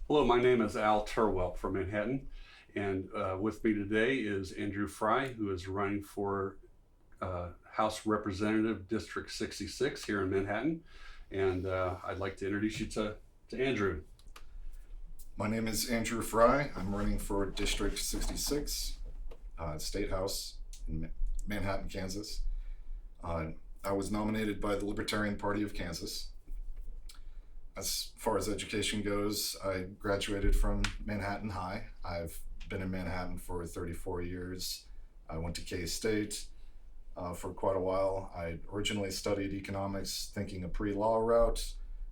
Hello, my name is Al Turwell from Manhattan, and with me today is Andrew Frey, who is running for House Representative District 66 here in Manhattan. And I'd like to introduce you to Andrew. My name is Andrew Frey. I'm running for District 66, statehouse in Manhattan, Kansas. I was nominated by the Libertarian Party of Kansas. As far as education goes, I graduated from Manhattan High. I've been in Manhattan for 34 years. I went to K-State for quite a while. I originally studied economics, thinking a pre-law route,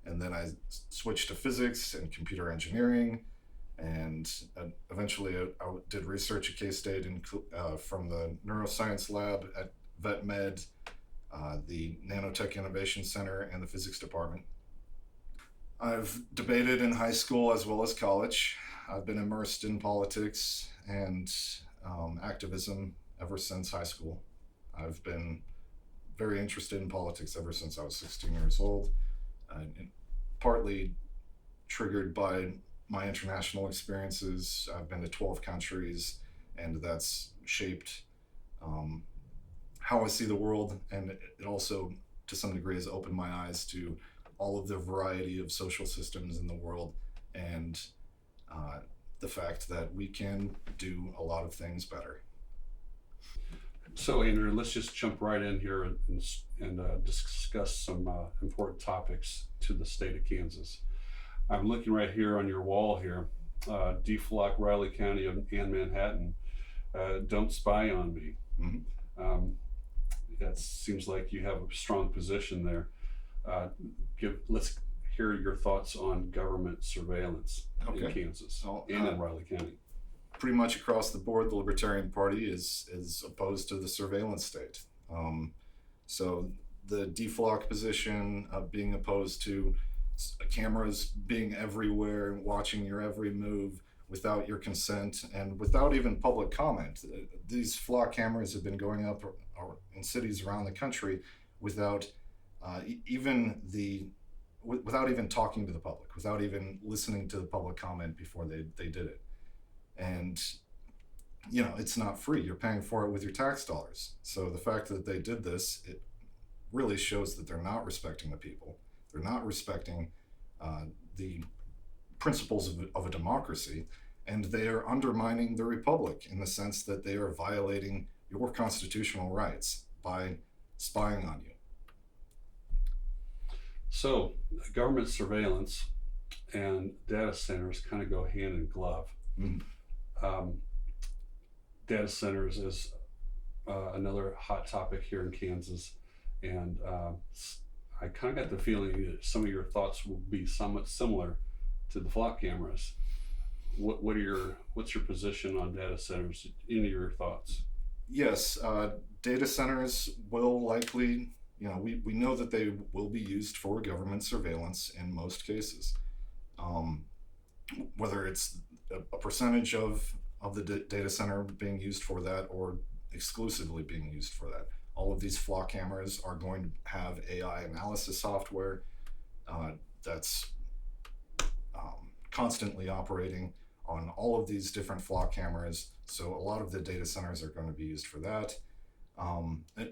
and then I switched to physics and computer engineering, and eventually I did research at K-State from the neuroscience lab at Vet Med, the Nanotech Innovation Center, and the physics department. I've debated in high school as well as college. I've been immersed in politics and activism ever since high school. I've been very interested in politics ever since I was 16 years old, partly triggered by my international experiences. I've been to 12 countries, and that's shaped how I see the world, and it also, to some degree, has opened my eyes to all of the variety of social systems in the world, and the fact that we can do a lot of things better. So, Andrew, let's just jump right in here and discuss some important topics to the state of Kansas. I'm looking right here on your wall here, deflock Riley County and Manhattan. Don't spy on me. Mm-hmm. That seems like you have a strong position there. Let's hear your thoughts on government surveillance in Kansas and in Riley County. Pretty much across the board, the Libertarian Party is opposed to the surveillance state. So the deflock position of being opposed to cameras being everywhere and watching your every move without your consent and without even public comment. These flock cameras have been going up in cities around the country without without even talking to the public, without even listening to the public comment before they did it. And it's not free. You're paying for it with your tax dollars. So the fact that they did this, it really shows that they're not respecting the people. They're not respecting the principles of a democracy, and they are undermining the republic in the sense that they are violating your constitutional rights by spying on you. So government surveillance and data centers kind of go hand in glove. Mm. Data centers is another hot topic here in Kansas, and I kind of got the feeling that some of your thoughts will be somewhat similar to the flock cameras. What's your position on data centers? Any of your thoughts? Yes, data centers will likely, we know that they will be used for government surveillance in most cases. Whether it's a percentage of the data center being used for that or exclusively being used for that. All of these flock cameras are going to have AI analysis software that's constantly operating on all of these different flock cameras. So a lot of the data centers are going to be used for that.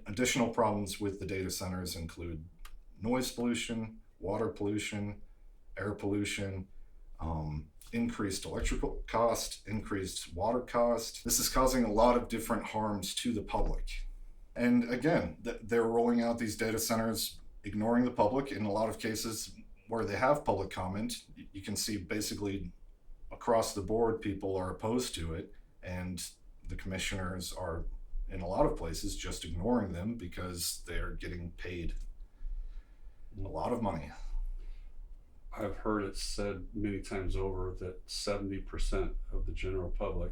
Additional problems with the data centers include noise pollution, water pollution, air pollution, increased electrical cost, increased water cost. This is causing a lot of different harms to the public. And again, they're rolling out these data centers, ignoring the public. In a lot of cases where they have public comment, you can see basically across the board, people are opposed to it. And the commissioners are, in a lot of places, just ignoring them because they're getting paid a lot of money. I've heard it said many times over that 70% of the general public,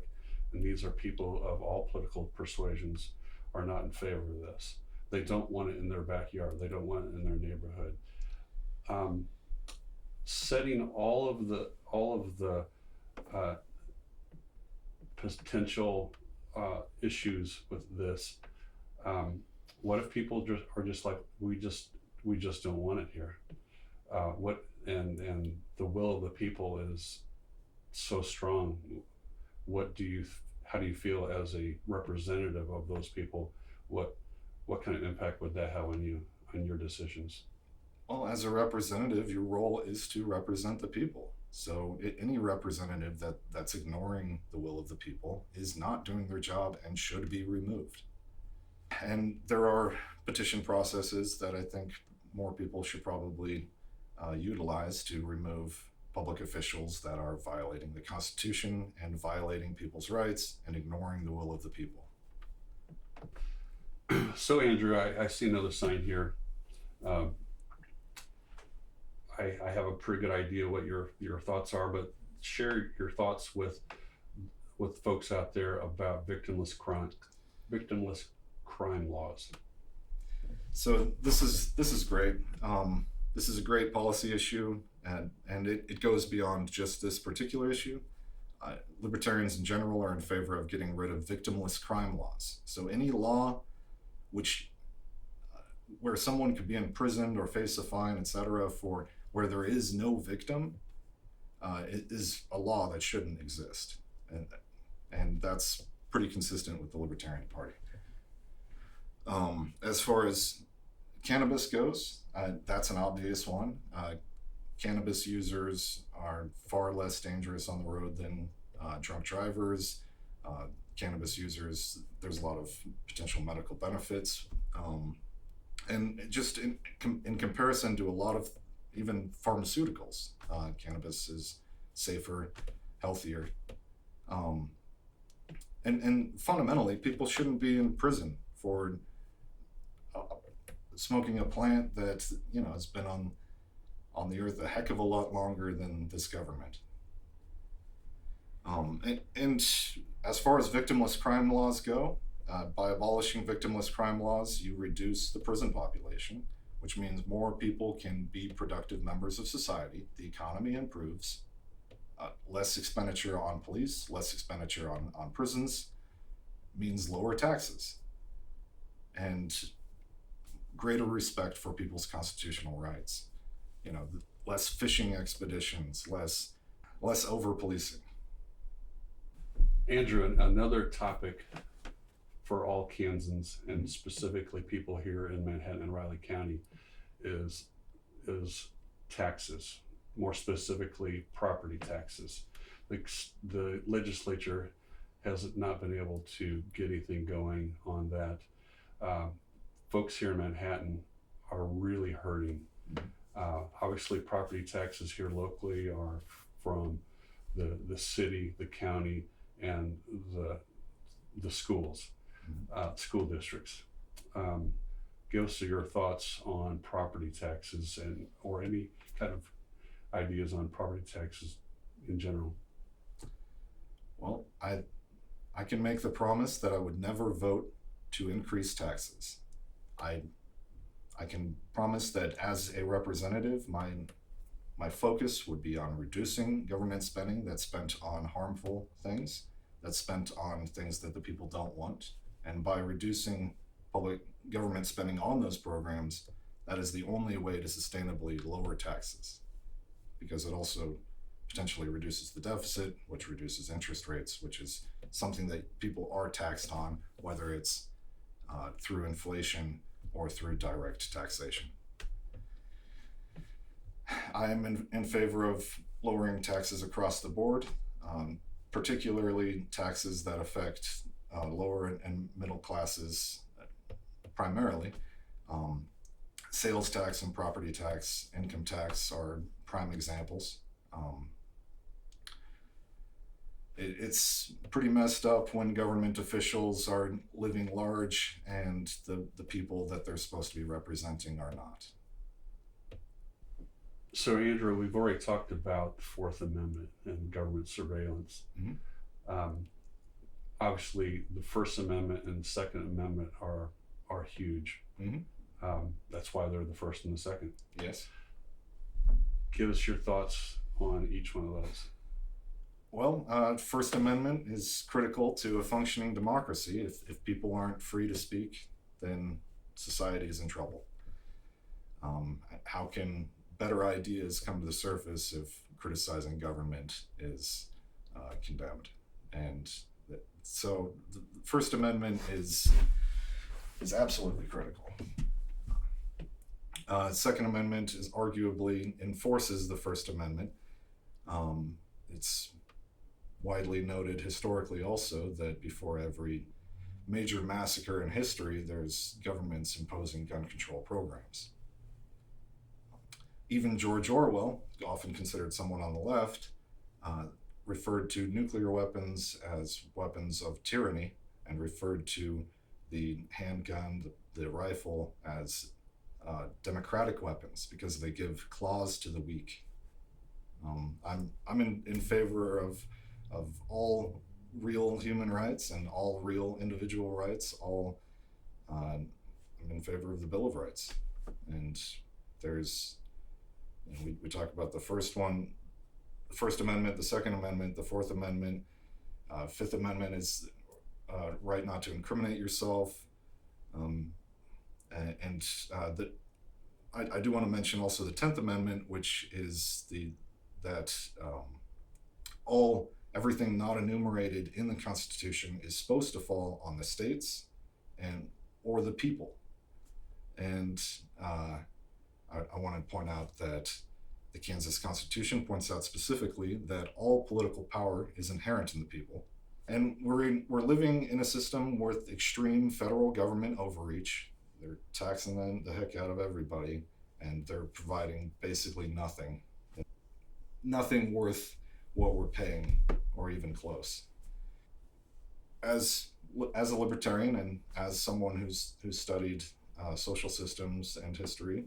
and these are people of all political persuasions, are not in favor of this. They don't want it in their backyard. They don't want it in their neighborhood. Setting all of the potential issues with this, what if people are just like, we just don't want it here? And the will of the people is so strong. How do you feel as a representative of those people? What kind of impact would that have on your decisions? Well, as a representative, your role is to represent the people. So any representative that's ignoring the will of the people is not doing their job and should be removed. And there are petition processes that I think more people should probably utilize to remove public officials that are violating the Constitution and violating people's rights and ignoring the will of the people. So, Andrew, I see another sign here. I have a pretty good idea what your thoughts are, but share your thoughts with folks out there about victimless crime laws. So this is great. This is a great policy issue, and it goes beyond just this particular issue. Libertarians in general are in favor of getting rid of victimless crime laws. So any law where someone could be imprisoned or face a fine, etc., for where there is no victim, it is a law that shouldn't exist, and that's pretty consistent with the Libertarian Party. As far as cannabis goes, that's an obvious one. Cannabis users are far less dangerous on the road than drunk drivers. Cannabis users, there's a lot of potential medical benefits. And just in comparison to a lot of even pharmaceuticals, cannabis is safer, healthier. And fundamentally, people shouldn't be in prison for smoking a plant that has been on the earth a heck of a lot longer than this government. And as far as victimless crime laws go, by abolishing victimless crime laws, you reduce the prison population, which means more people can be productive members of society. The economy improves. Less expenditure on police, less expenditure on prisons means lower taxes and greater respect for people's constitutional rights. Less fishing expeditions, less over-policing. Andrew, another topic for all Kansans, and specifically people here in Manhattan and Riley County, is taxes, more specifically property taxes. The legislature has not been able to get anything going on that. Folks here in Manhattan are really hurting. Obviously, property taxes here locally are from the city, the county, and the schools, school districts. Give us your thoughts on property taxes or any kind of ideas on property taxes in general. Well, I can make the promise that I would never vote to increase taxes. I can promise that as a representative, my focus would be on reducing government spending that's spent on harmful things, that's spent on things that the people don't want. And by reducing public government spending on those programs, that is the only way to sustainably lower taxes, because it also potentially reduces the deficit, which reduces interest rates, which is something that people are taxed on, whether it's through inflation or through direct taxation. I am in favor of lowering taxes across the board, particularly taxes that affect lower and middle classes primarily. Sales tax and property tax, income tax are prime examples. It's pretty messed up when government officials are living large and the people that they're supposed to be representing are not. So, Andrew, we've already talked about the Fourth Amendment and government surveillance. Mm-hmm. Obviously, the First Amendment and the Second Amendment are huge. Mm-hmm. That's why they're the first and the second. Yes. Give us your thoughts on each one of those. Well, First Amendment is critical to a functioning democracy. If people aren't free to speak, then society is in trouble. How can better ideas come to the surface if criticizing government is condemned. And so the First Amendment is absolutely critical. Second Amendment is arguably enforces the First Amendment. It's widely noted historically also that before every major massacre in history, there's governments imposing gun control programs. Even George Orwell, often considered someone on the left, referred to nuclear weapons as weapons of tyranny and referred to the handgun, the rifle, as democratic weapons because they give claws to the weak. I'm in favor of all real human rights and all real individual rights. I'm in favor of the Bill of Rights, and there's we talk about the first one, the First Amendment, the Second Amendment, the Fourth Amendment. Fifth Amendment is right not to incriminate yourself, I do want to mention also the 10th Amendment, which is everything not enumerated in the Constitution is supposed to fall on the states or the people. And I want to point out that the Kansas Constitution points out specifically that all political power is inherent in the people. And we're living in a system with extreme federal government overreach. They're taxing the heck out of everybody, and they're providing basically nothing worth what we're paying, or even close. As a libertarian and as someone who's studied social systems and history,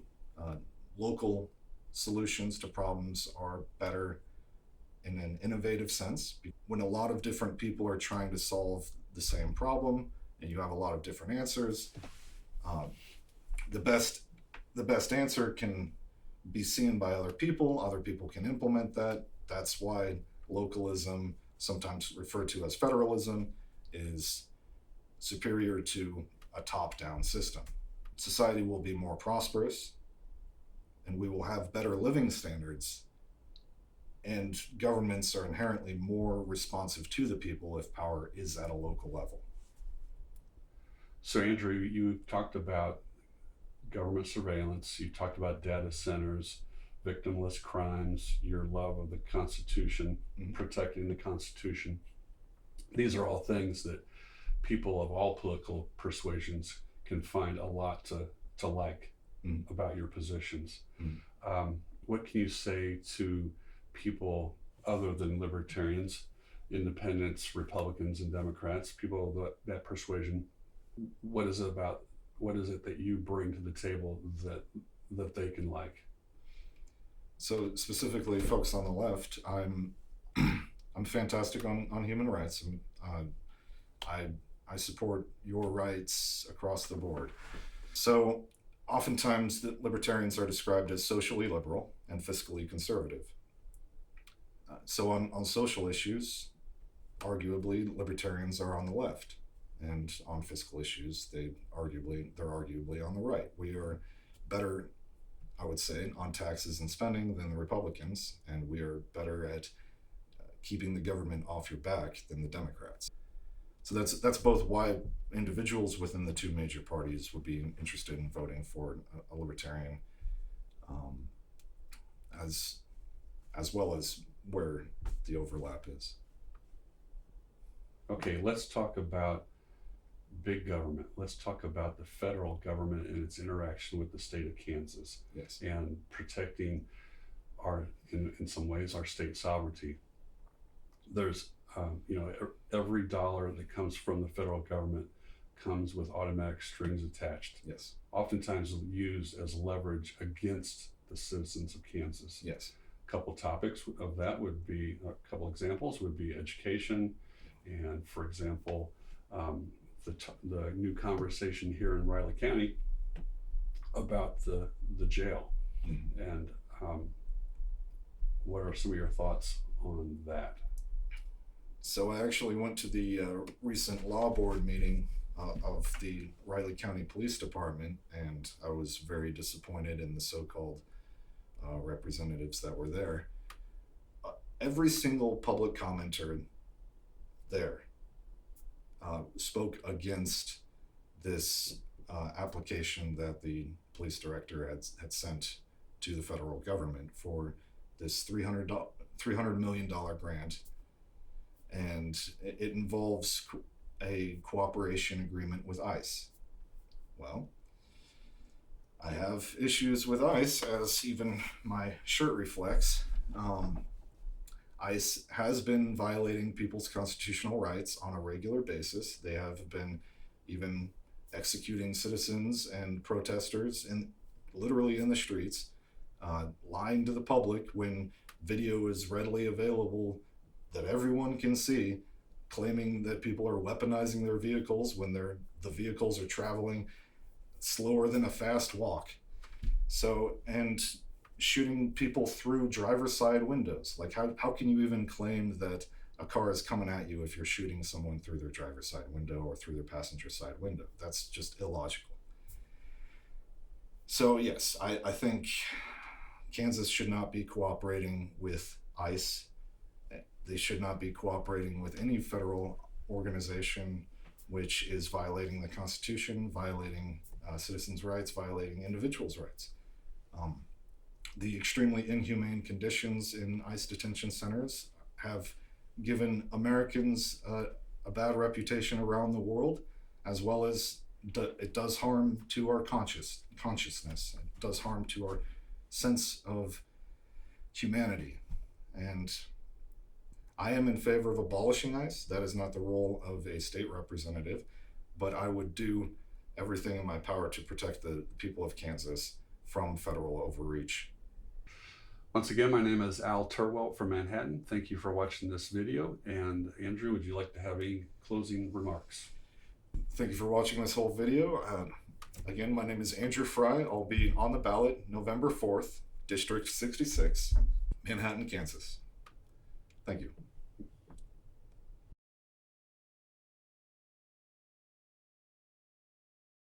local solutions to problems are better in an innovative sense. When a lot of different people are trying to solve the same problem and you have a lot of different answers, the best answer can be seen by other people can implement that. That's why localism, sometimes referred to as federalism, is superior to a top-down system. Society will be more prosperous, and we will have better living standards, and governments are inherently more responsive to the people if power is at a local level. So Andrew, you talked about government surveillance, you talked about data centers, victimless crimes, your love of the Constitution, protecting the Constitution. These are all things that people of all political persuasions can find a lot to like about your positions. What can you say to people other than libertarians, independents, Republicans, and Democrats, people of that persuasion? What is it that you bring to the table that they can like? So specifically, folks on the left, I'm fantastic on human rights. I support your rights across the board. So oftentimes the libertarians are described as socially liberal and fiscally conservative. So on social issues, arguably libertarians are on the left, and on fiscal issues they're arguably on the right. We are better, I would say, on taxes and spending than the Republicans, and we are better at keeping the government off your back than the Democrats. So that's both why individuals within the two major parties would be interested in voting for a libertarian, as well as where the overlap is. Okay, let's talk about big government. Let's talk about the federal government and its interaction with the state of Kansas. Yes. And protecting in some ways, our state sovereignty. There's, every dollar that comes from the federal government comes with automatic strings attached. Yes. Oftentimes used as leverage against the citizens of Kansas. Yes. A couple topics of that would be, a couple examples would be education, and for example, the new conversation here in Riley County about the jail. And what are some of your thoughts on that? So I actually went to the recent law board meeting of the Riley County Police Department, and I was very disappointed in the so-called representatives that were there. every single public commenter there spoke against this application that the police director had sent to the federal government for this $300 million grant, and it involves a cooperation agreement with ICE. Well, I have issues with ICE, as even my shirt reflects. ICE has been violating people's constitutional rights on a regular basis. They have been even executing citizens and protesters literally in the streets, lying to the public when video is readily available that everyone can see, claiming that people are weaponizing their vehicles when the vehicles are traveling slower than a fast walk. So, and shooting people through driver's side windows. Like, how can you even claim that a car is coming at you if you're shooting someone through their driver's side window or through their passenger side window? That's just illogical. So yes, I think Kansas should not be cooperating with ICE. They should not be cooperating with any federal organization which is violating the Constitution, violating citizens' rights, violating individuals' rights. The extremely inhumane conditions in ICE detention centers have given Americans a bad reputation around the world, as well as it does harm to our consciousness. It does harm to our sense of humanity. And I am in favor of abolishing ICE. That is not the role of a state representative, but I would do everything in my power to protect the people of Kansas from federal overreach. Once again, my name is Al Turwelt from Manhattan. Thank you for watching this video. And Andrew, would you like to have any closing remarks? Thank you for watching this whole video. Again, my name is Andrew Frey. I'll be on the ballot November 4th, District 66, Manhattan, Kansas. Thank you.